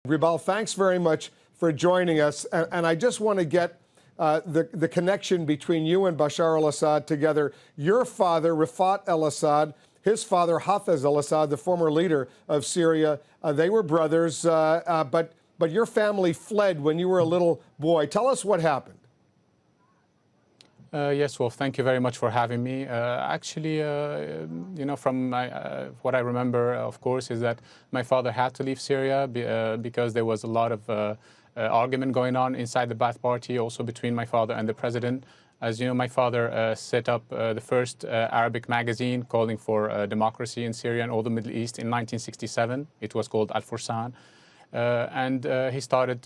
Ribal, thanks very much for joining us. And I just want to get the connection between you and Bashar al-Assad together. Your father, Rafat al-Assad, his father, Hafez al-Assad, the former leader of Syria, they were brothers, but your family fled when you were a little boy. Tell us what happened. Yes, well, thank you very much for having me. Actually, from what I remember, of course, is that my father had to leave Syria because there was a lot of argument going on inside the Ba'ath Party, also between my father and the president. As you know, my father set up the first Arabic magazine calling for democracy in Syria and all the Middle East in 1967. It was called Al-Fursan. And he started,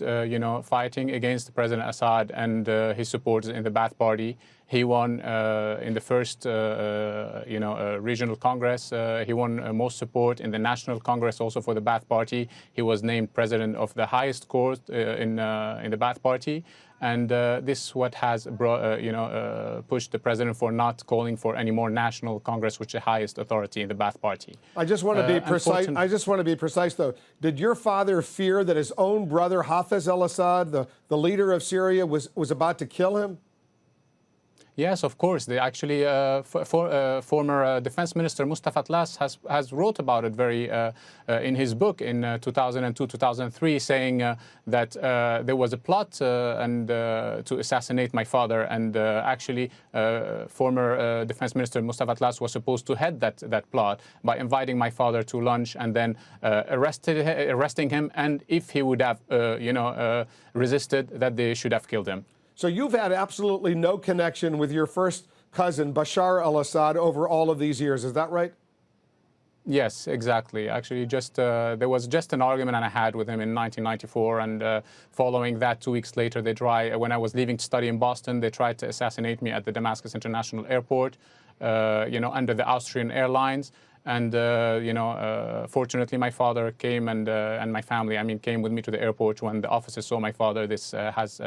fighting against President Assad and his supporters in the Ba'ath Party. He won in the first, regional Congress. He won most support in the National Congress also for the Ba'ath Party. He was named president of the highest court in the Ba'ath Party. And this is what has brought, pushed the president for not calling for any more national Congress, which is the highest authority in the Ba'ath Party. I just want to be precise. I just want to be precise, though. Did your father fear that his own brother, Hafez al-Assad, the leader of Syria, was about to kill him? Yes, of course. They actually, former Defense Minister Mustafa Tlass has wrote about it very in his book in 2002, 2003, saying that there was a plot to assassinate my father, and actually, former Defense Minister Mustafa Tlass was supposed to head that plot by inviting my father to lunch and then arresting him, and if he would have, resisted, that they should have killed him. So you've had absolutely no connection with your first cousin, Bashar al-Assad, over all of these years. Is that right? Yes, exactly. Actually, there was just an argument I had with him in 1994, and following that, 2 weeks later, when I was leaving to study in Boston, they tried to assassinate me at the Damascus International Airport, under the Austrian Airlines. And, fortunately, my father came and my family, came with me to the airport. When the officers saw my father, this has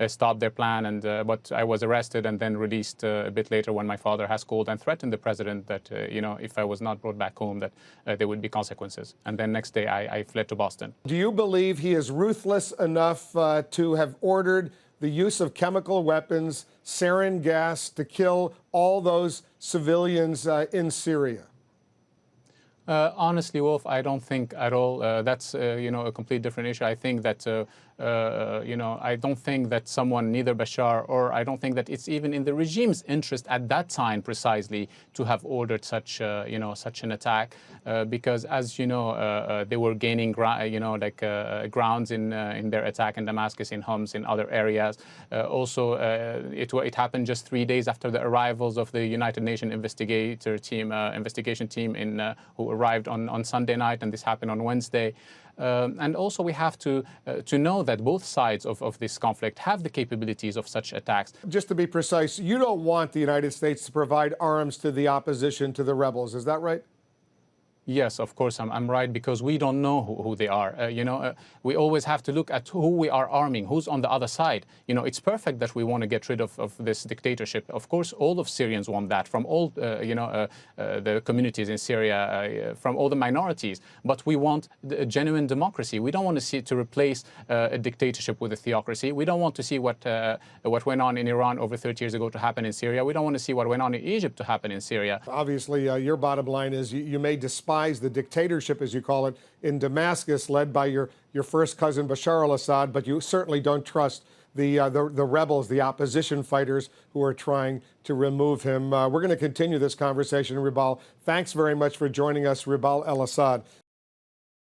stopped their plan. But I was arrested and then released a bit later when my father has called and threatened the president that, if I was not brought back home, that there would be consequences. And then next day, I fled to Boston. Do you believe he is ruthless enough to have ordered the use of chemical weapons, sarin gas, to kill all those civilians in Syria? Honestly, Wolf, I don't think at all. That's, a complete different issue. I think that, I don't think that someone, neither Bashar or I don't think that it's even in the regime's interest at that time precisely to have ordered such, such an attack, because as you know, they were gaining, grounds in their attack in Damascus, in Homs, in other areas. Also, it happened just 3 days after the arrivals of the United Nations investigation team who arrived on Sunday night, and this happened on Wednesday. And also we have to know that both sides of this conflict have the capabilities of such attacks. Just to be precise, you don't want the United States to provide arms to the opposition, to the rebels. Is that right? Yes, of course, I'm right, because we don't know who they are. We always have to look at who we are arming, who's on the other side. It's perfect that we want to get rid of this dictatorship. Of course, all of Syrians want that, from all, the communities in Syria, from all the minorities. But we want a genuine democracy. We don't want to see to replace a dictatorship with a theocracy. We don't want to see what went on in Iran over 30 years ago to happen in Syria. We don't want to see what went on in Egypt to happen in Syria. Obviously, your bottom line is you may despise the dictatorship, as you call it, in Damascus, led by your first cousin Bashar al-Assad, but you certainly don't trust the rebels, the opposition fighters who are trying to remove him. We're going to continue this conversation, Ribal. Thanks very much for joining us, Ribal al-Assad.